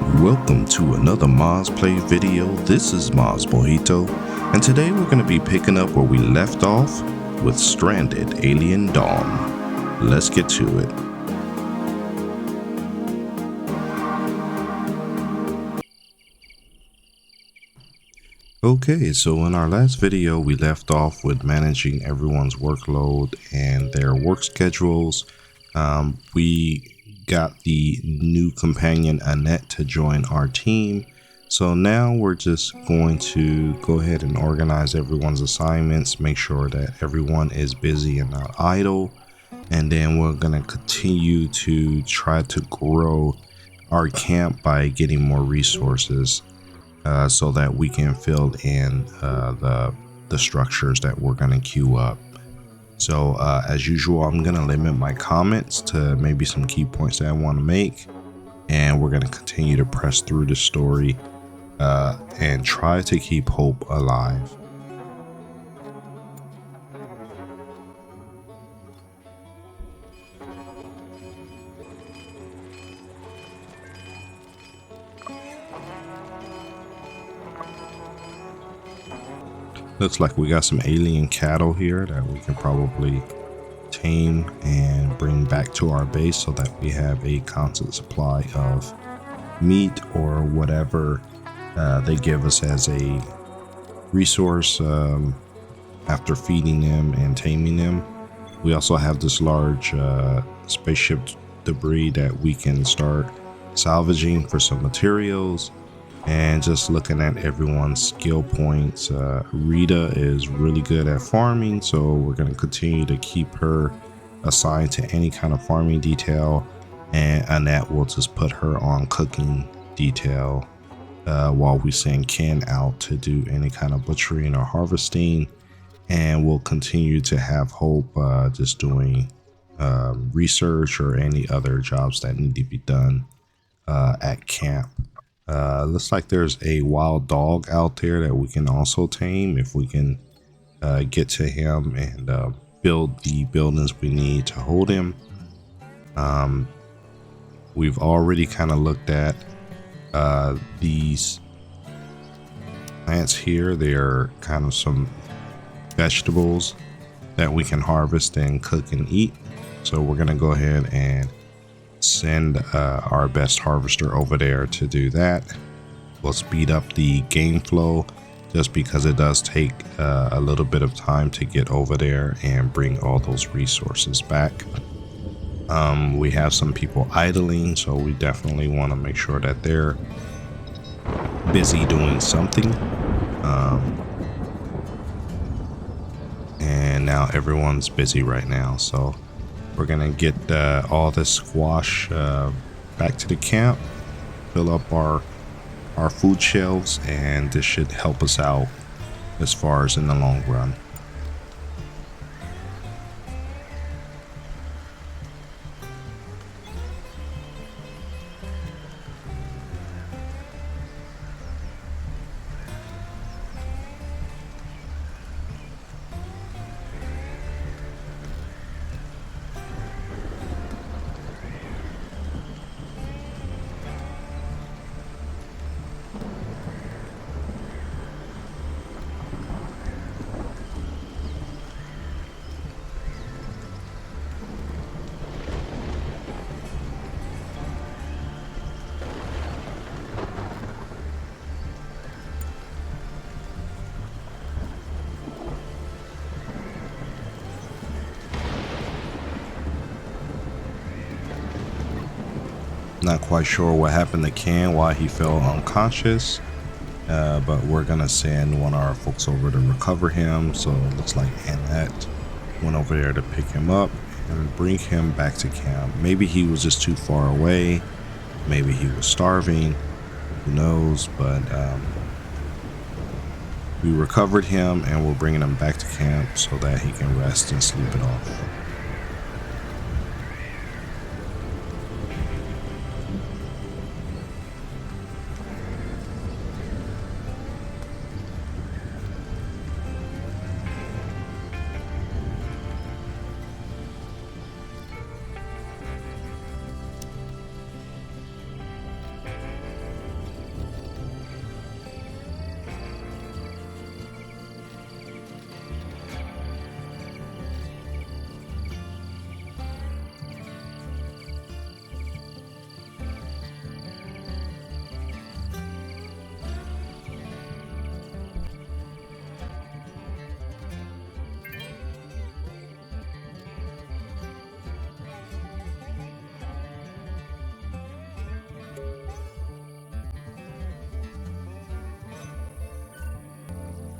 Welcome to another Maz Play video. This is MazMojito, and today we're going to be picking up where we left off with Stranded Alien Dawn. Let's get to it. Okay, so in our last video we left off with managing everyone's workload and their work schedules. We got the new companion Annette to join our team. So now we're just going to go ahead and organize everyone's assignments, make sure that everyone is busy and not idle. And then we're going to continue to try to grow our camp by getting more resources so that we can fill in the structures that we're going to queue up. So as usual, I'm going to limit my comments to maybe some key points that I want to make. And we're going to continue to press through the story and try to keep hope alive. Looks like we got some alien cattle here that we can probably tame and bring back to our base so that we have a constant supply of meat or whatever they give us as a resource after feeding them and taming them. We also have this large spaceship debris that we can start salvaging for some materials. And just looking at everyone's skill points, Rita is really good at farming, so we're going to continue to keep her assigned to any kind of farming detail, and Annette will just put her on cooking detail while we send Ken out to do any kind of butchering or harvesting. And we'll continue to have Hope just doing research or any other jobs that need to be done at camp. Looks like there's a wild dog out there that we can also tame if we can get to him and build the buildings we need to hold him. We've already kind of looked at these plants here. They're kind of some vegetables that we can harvest and cook and eat. So we're going to go ahead and send our best harvester over there to do that. We'll speed up the game flow just because it does take a little bit of time to get over there and bring all those resources back. We have some people idling, so we definitely want to make sure that they're busy doing something. And now everyone's busy right now, so we're gonna get all this squash back to the camp, fill up our food shelves, and this should help us out as far as in the long run. Not quite sure what happened to Ken, why he fell unconscious, but we're gonna send one of our folks over to recover him. So it looks like Annette went over there to pick him up and bring him back to camp. Maybe he was just too far away, maybe he was starving, who knows, but we recovered him and we're bringing him back to camp so that he can rest and sleep it off.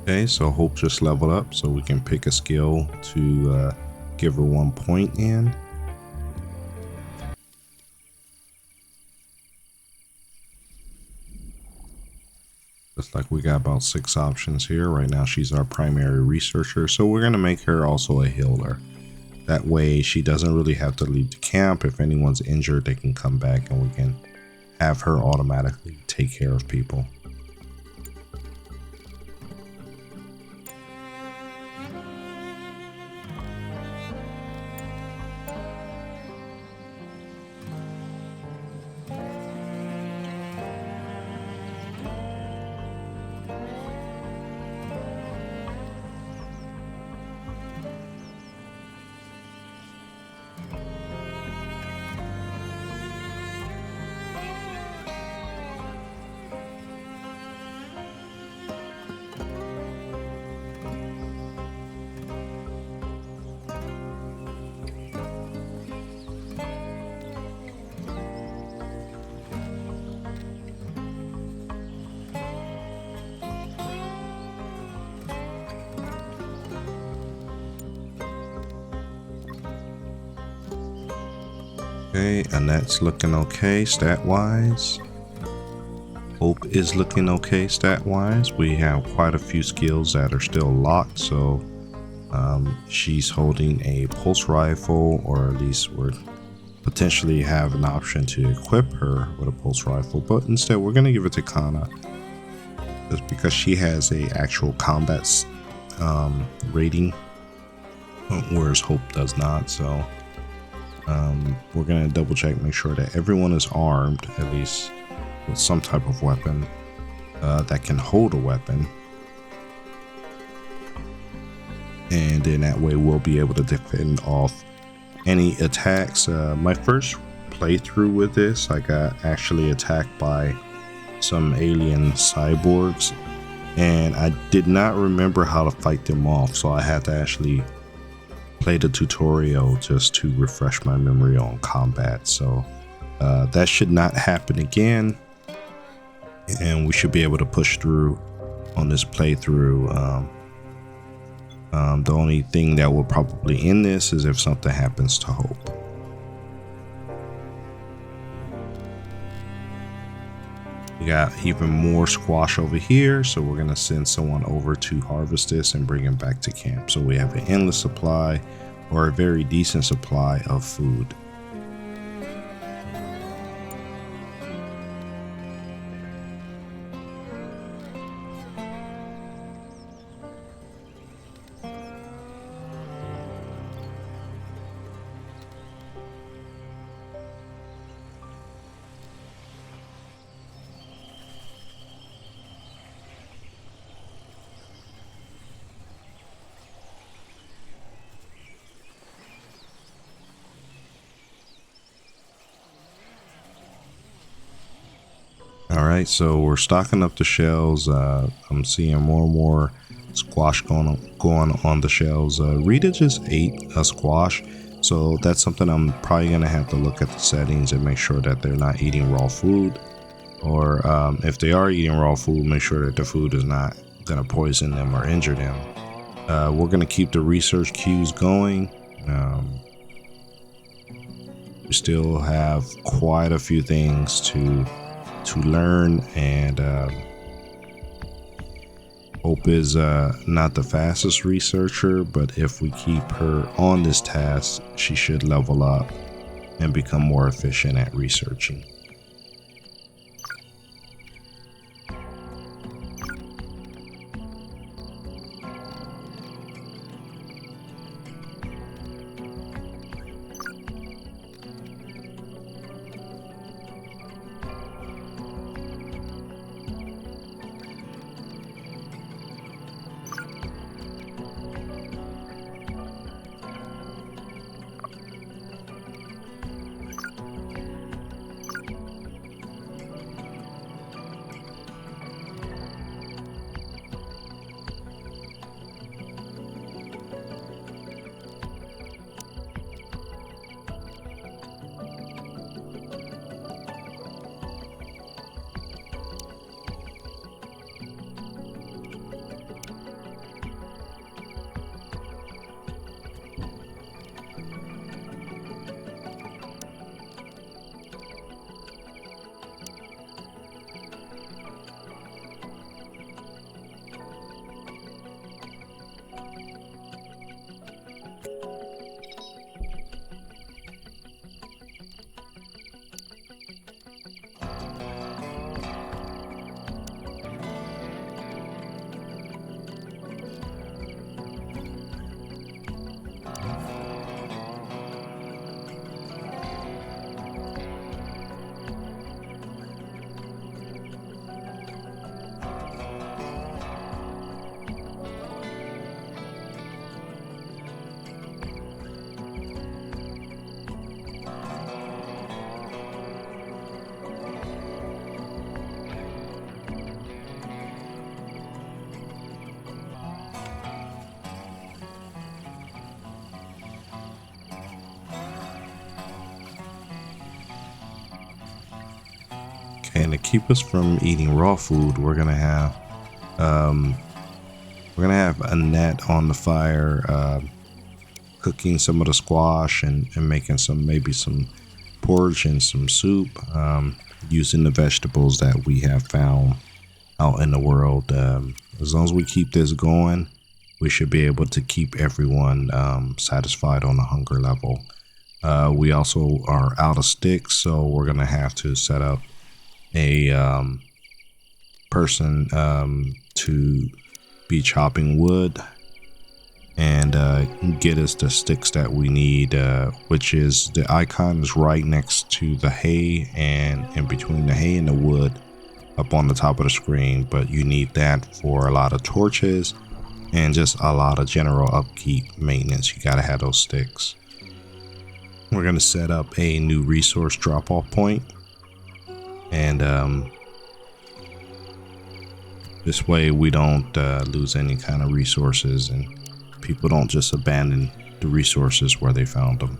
Okay, so Hope just leveled up, so we can pick a skill to give her 1 point in. Looks like we got about 6 options here. Right now she's our primary researcher, so we're going to make her also a healer. That way she doesn't really have to leave the camp. If anyone's injured, they can come back and we can have her automatically take care of people. Okay, Annette's looking okay stat wise. Hope is looking okay stat wise. We have quite a few skills that are still locked, so she's holding a pulse rifle, or at least we're potentially have an option to equip her with a pulse rifle, but instead we're going to give it to Kana just because she has a actual combat rating, whereas Hope does not. So we're going to double check, make sure that everyone is armed at least with some type of weapon that can hold a weapon, and then that way we'll be able to defend off any attacks. My first playthrough with this, I got actually attacked by some alien cyborgs, and I did not remember how to fight them off, so I had to actually play the tutorial just to refresh my memory on combat. So that should not happen again, and we should be able to push through on this playthrough. The only thing that will probably end this is if something happens to Hope. We got even more squash over here, so we're gonna send someone over to harvest this and bring him back to camp. So we have an endless supply, or a very decent supply of food. Alright, so we're stocking up the shelves. I'm seeing more and more squash going on the shelves. Rita just ate a squash, so that's something I'm probably going to have to look at the settings and make sure that they're not eating raw food. Or if they are eating raw food, make sure that the food is not going to poison them or injure them. We're going to keep the research queues going. We still have quite a few things to learn, and Hope is not the fastest researcher, but if we keep her on this task, she should level up and become more efficient at researching. to keep us from eating raw food, we're gonna have a net on the fire, cooking some of the squash and making maybe some porridge and some soup, using the vegetables that we have found out in the world. As long as we keep this going, we should be able to keep everyone satisfied on the hunger level. We also are out of sticks, so we're gonna have to set up a person to be chopping wood and get us the sticks that we need, which is the icon is right next to the hay and in between the hay and the wood up on the top of the screen. But you need that for a lot of torches and just a lot of general upkeep maintenance. You gotta have those sticks. We're gonna set up a new resource drop-off point, and this way we don't lose any kind of resources and people don't just abandon the resources where they found them.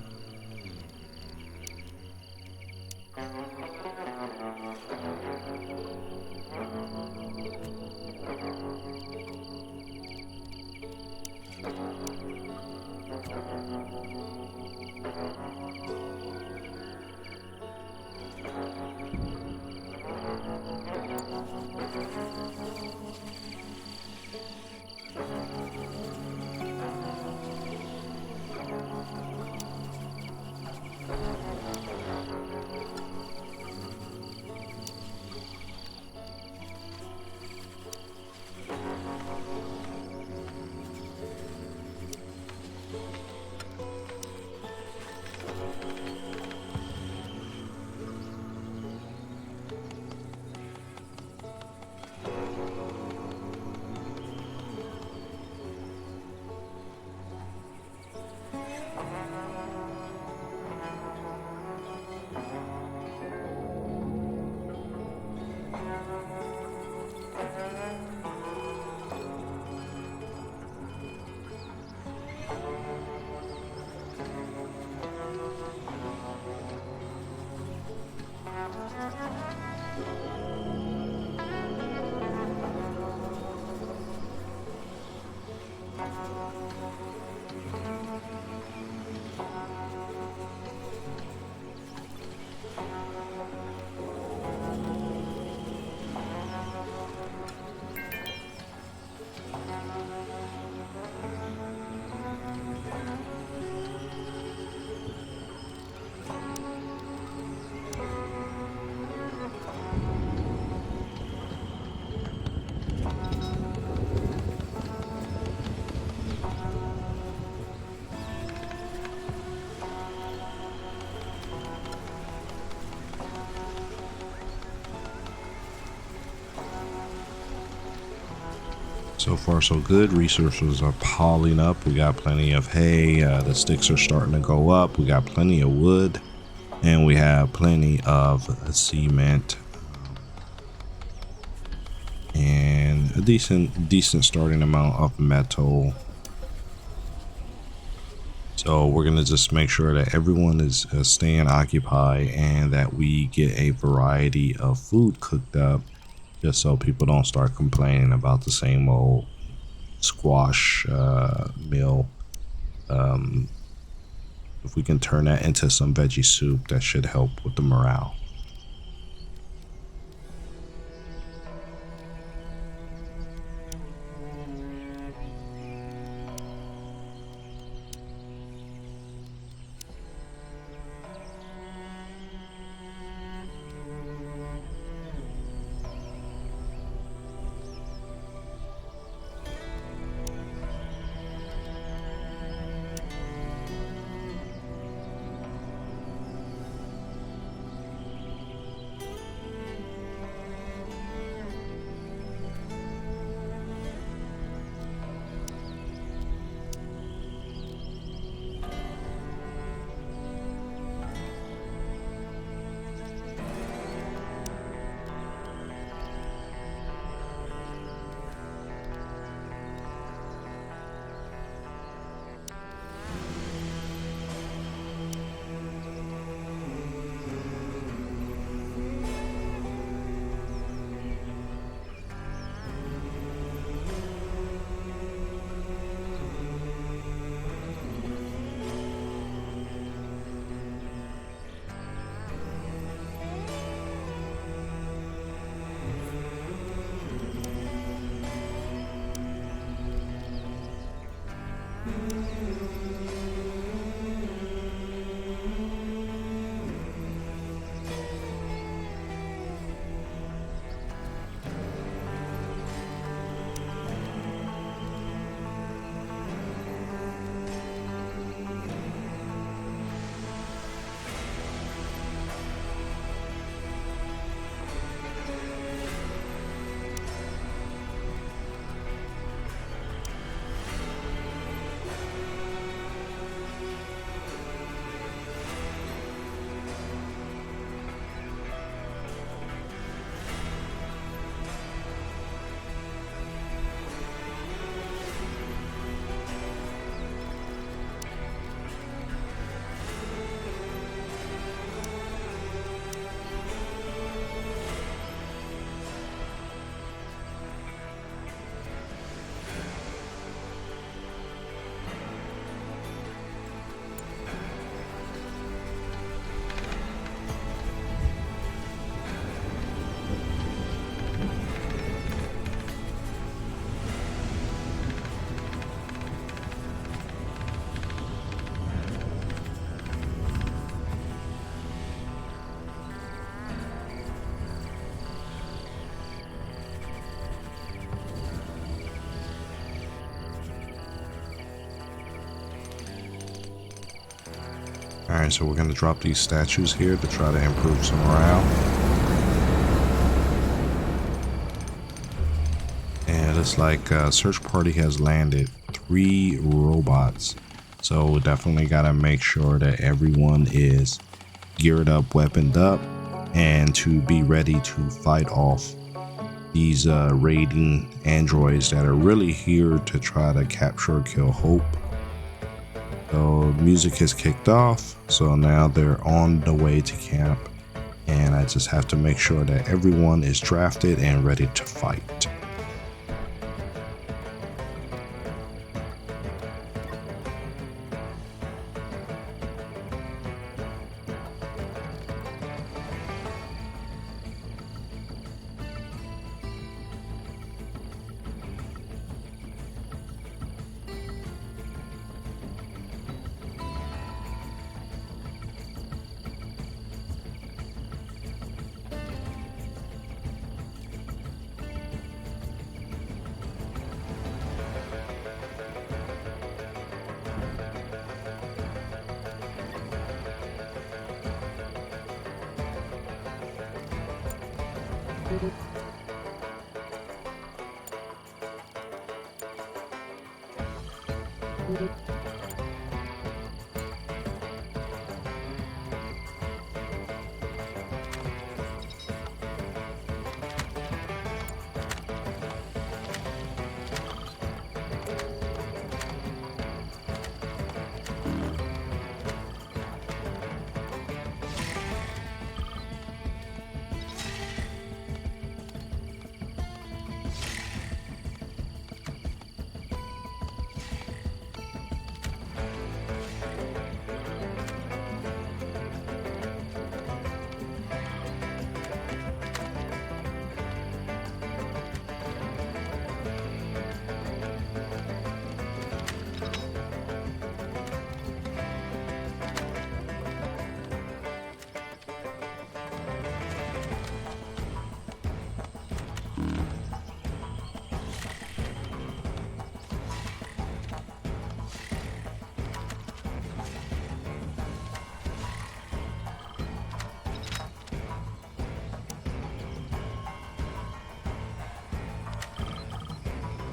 So far so good. Resources are piling up. We got plenty of hay. The sticks are starting to go up. We got plenty of wood, and we have plenty of cement, and a decent starting amount of metal. So we're gonna just make sure that everyone is staying occupied and that we get a variety of food cooked up, just so people don't start complaining about the same old squash meal. If we can turn that into some veggie soup, that should help with the morale. Alright, so we're going to drop these statues here to try to improve some morale. And it looks like search party has landed 3 robots. So definitely got to make sure that everyone is geared up, weaponed up, and to be ready to fight off these raiding androids that are really here to try to capture or kill Hope. So music has kicked off, so now they're on the way to camp, and I just have to make sure that everyone is drafted and ready to fight.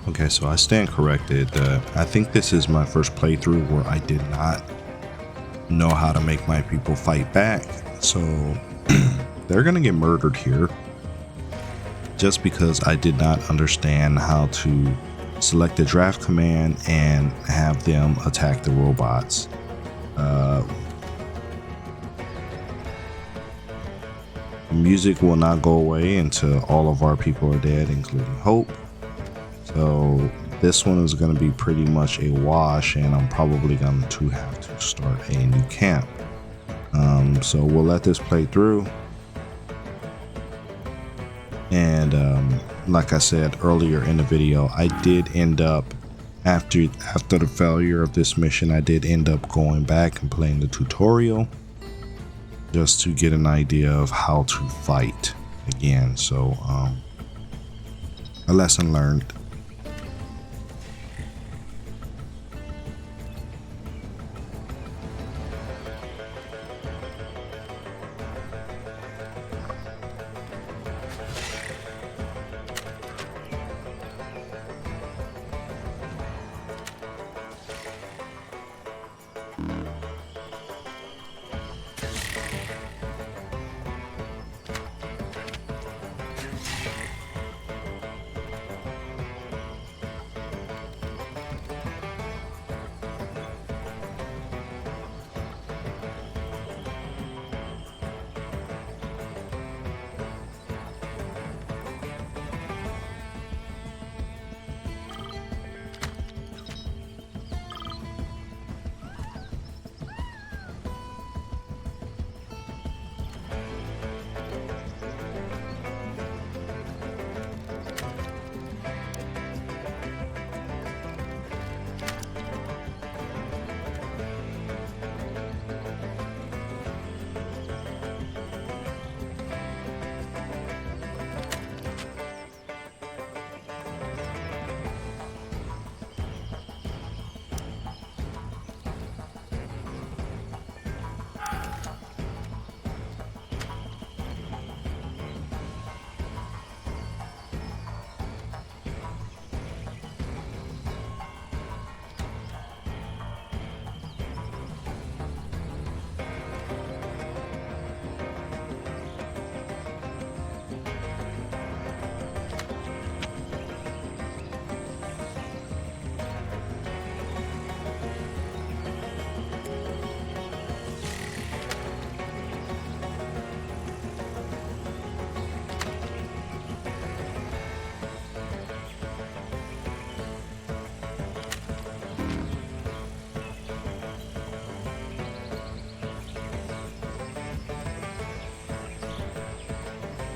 Okay, so I stand corrected. I think this is my first playthrough where I did not know how to make my people fight back. So they're gonna get murdered here just because I did not understand how to select the draft command and have them attack the robots. Music will not go away until all of our people are dead, including Hope. So this one is going to be pretty much a wash, and I'm probably going to have to start a new camp. So we'll let this play through. And like I said earlier in the video, I did end up, after the failure of this mission, I did end up going back and playing the tutorial just to get an idea of how to fight again. So a lesson learned.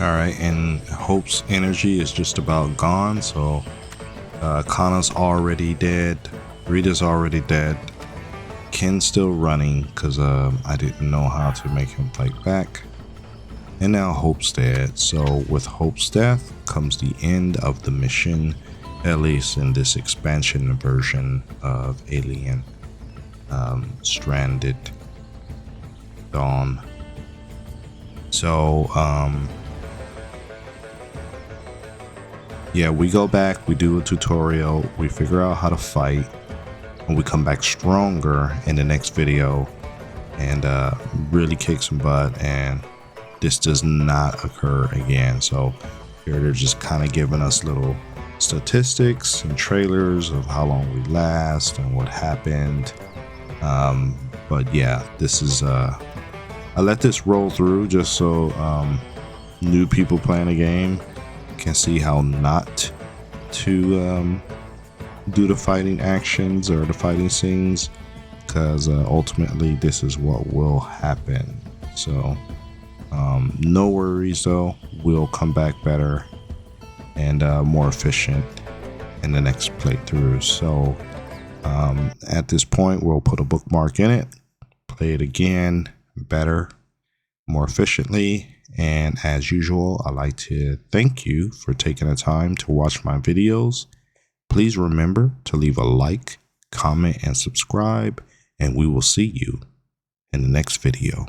Alright, and Hope's energy is just about gone, so Kana's already dead, Rita's already dead, Ken's still running because I didn't know how to make him fight back, and now Hope's dead. So with Hope's death comes the end of the mission, at least in this expansion version of Alien Stranded Dawn. So yeah, we go back, we do a tutorial, we figure out how to fight, and we come back stronger in the next video and really kick some butt, and this does not occur again. So here they're just kind of giving us little statistics and trailers of how long we last and what happened. But yeah, this is I let this roll through just so new people playing the game can see how not to do the fighting actions or the fighting scenes, because ultimately this is what will happen. So no worries though, we'll come back better and more efficient in the next playthrough. So at this point we'll put a bookmark in it, play it again better, more efficiently. And as usual, I'd like to thank you for taking the time to watch my videos. Please remember to leave a like, comment, and subscribe, and we will see you in the next video.